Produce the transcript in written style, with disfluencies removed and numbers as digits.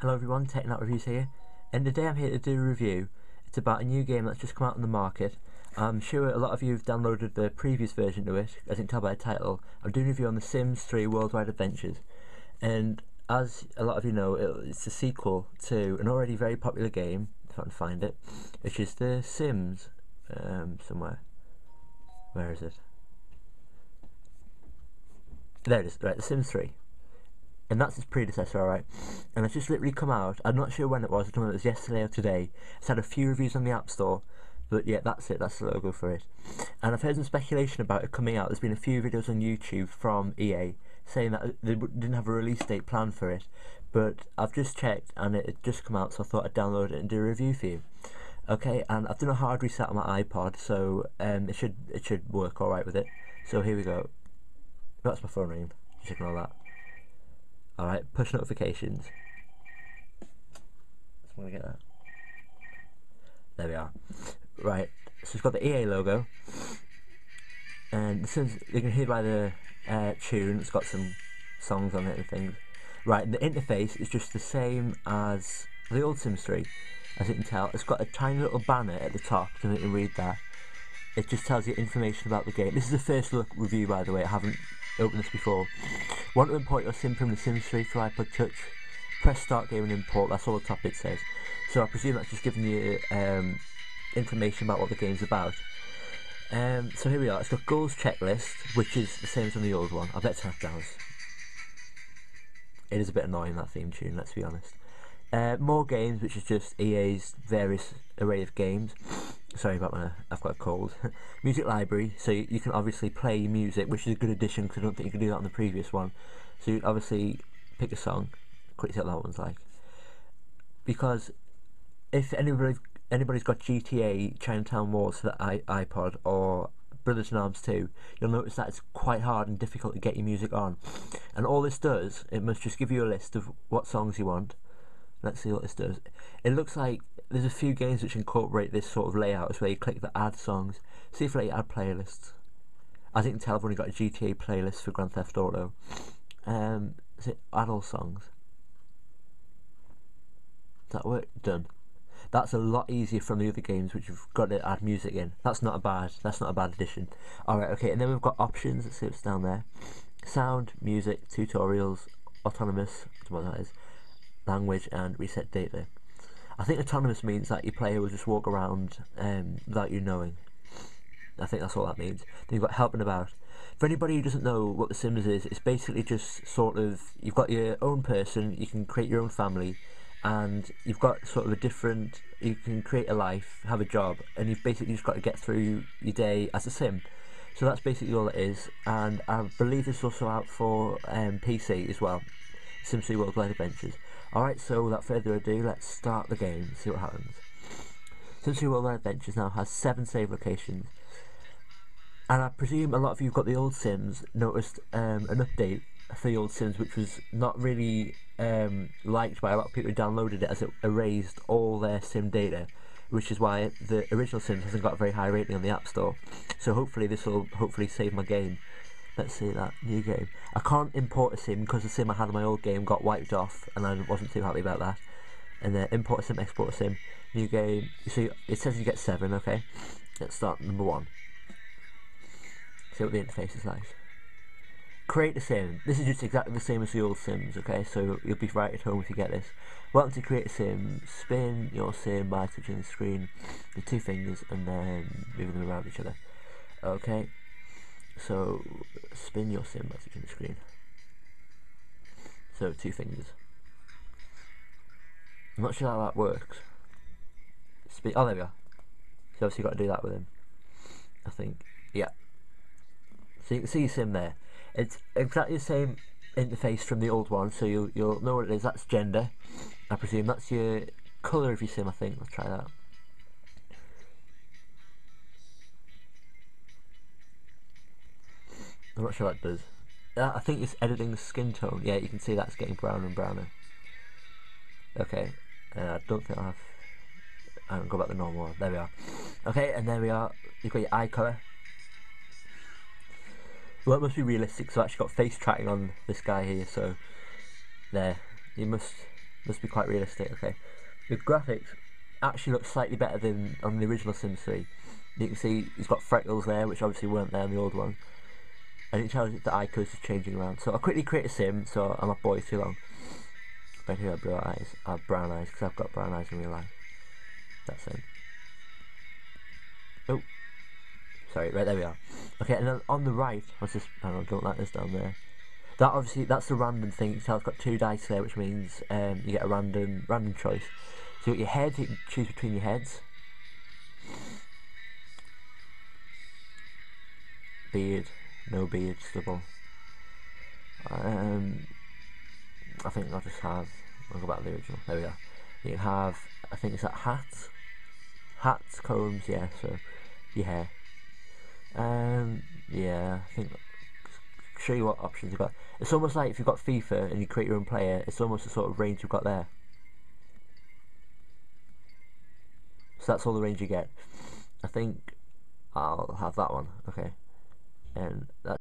Hello everyone, Tech Nut Reviews here, and today I'm here to do a review. It's about a new game that's just come out on the market. I'm sure a lot of you have downloaded the previous version to it, as you can tell by the title. I'm doing a review on The Sims 3 Worldwide Adventures, and as a lot of you know, it's a sequel to an already very popular game, if I can find it, which is The Sims, somewhere. Where is it? There it is, right, The Sims 3. And that's its predecessor, alright. And it's just literally come out. I'm not sure when it was. I don't know if it was yesterday or today. It's had a few reviews on the App Store, but yeah, that's it. That's the logo for it. And I've heard some speculation about it coming out. There's been a few videos on YouTube from EA saying that they didn't have a release date planned for it, but I've just checked and it had just come out, so I thought I'd download it and do a review for you. Okay, and I've done a hard reset on my iPod, so it should work alright with it. So here we go. That's my phone ringing. Just ignore that. Alright, push notifications. Just want to get that. There we are. Right, so it's got the EA logo, and since you can hear by the tune, it's got some songs on it and things. Right, and the interface is just the same as the old Sims 3, as you can tell. It's got a tiny little banner at the top, so you can read that. It just tells you information about the game. This is the first look review, by the way. I haven't opened this before. Want to import your sim from the Sims 3 to iPod Touch? Press Start Game and Import. That's all the top bit says. So I presume that's just giving you information about what the game's about. So here we are. It's got goals checklist, which is the same as on the old one. I bet it's $100. It is a bit annoying, that theme tune, let's be honest. More games, which is just EA's various array of games. Sorry about I've got a cold. Music library, so you can obviously play music, which is a good addition because I don't think you could do that on the previous one. So you obviously pick a song. Quickly see what that one's like. Because if anybody's got GTA Chinatown Wars for the iPod or Brothers in Arms 2, you'll notice that it's quite hard and difficult to get your music on. And all this does, it must just give you a list of what songs you want. Let's see what this does. It looks like there's a few games which incorporate this sort of layout, where you click the add songs. See if you add playlists. As you can tell, I've only got a GTA playlist for Grand Theft Auto. Is it add all songs? Does that work? Done. That's a lot easier from the other games which you've got to add music in. That's not a bad addition. Alright, okay, and then we've got options. Let's see what's down there. Sound, music, tutorials, autonomous, I don't know what that is, language, and reset data. I think autonomous means that your player will just walk around without you knowing. I think that's all that means. Then you've got helping about. For anybody who doesn't know what The Sims is, it's basically just sort of, you've got your own person, you can create your own family, and you've got sort of you can create a life, have a job, and you've basically just got to get through your day as a sim. So that's basically all it is, and I believe it's also out for PC as well. Sims 3 Worldwide Adventures. Alright, so without further ado, let's start the game and see what happens. Sims 3 Worldwide Adventures now has 7 save locations, and I presume a lot of you who've got the old Sims noticed an update for the old Sims which was not really liked by a lot of people who downloaded it, as it erased all their sim data, which is why the original Sims hasn't got a very high rating on the App Store. So hopefully this will save my game. Let's see that, new game. I can't import a sim because the sim I had in my old game got wiped off and I wasn't too happy about that. And then import a sim, export a sim, new game. So it says you get 7, okay. Let's start number 1. See what the interface is like. Create a sim. This is just exactly the same as the old Sims, okay, so you'll be right at home if you get this. Welcome to create a sim. Spin your sim by touching the screen with 2 fingers and then moving them around each other. Okay. So, spin your sim by touching the screen. So, 2 fingers. I'm not sure how that works. Oh, there we are. So, obviously, you've got to do that with him. I think. Yeah. So, you can see your sim there. It's exactly the same interface from the old one, so you'll know what it is. That's gender, I presume. That's your colour of your sim, I think. Let's try that. I'm not sure what it does. I think it's editing the skin tone. Yeah, you can see that's getting browner and browner. Okay, I don't think I haven't got back to the normal one. There we are. Okay, and there we are. You've got your eye colour. Well, it must be realistic, so I've actually got face tracking on this guy here, so there. You must Must be quite realistic. Okay, the graphics actually look slightly better than on the original Sims 3. You can see he's got freckles there, which obviously weren't there in the old one, and it tells you the eye code is changing around. So I'll quickly create a sim, so I'm not boring too long. Right here, I have brown eyes because I've got brown eyes in real life. That's it. Oh, sorry. Right, there we are. Okay, and then on the right, what's this? I don't like this down there. That obviously, that's the random thing. So I've got 2 dice there, which means you get a random choice. So your head, you can choose between your heads. Beard, no beard, stubble. I think I'll just have. I'll go back to the original. There we go. You can have. I think it's that hats, combs. Yeah. So your hair. Yeah. I think. Show you what options you've got. It's almost like if you've got FIFA and you create your own player. It's almost the sort of range you've got there. So that's all the range you get. I think I'll have that one. Okay. And that.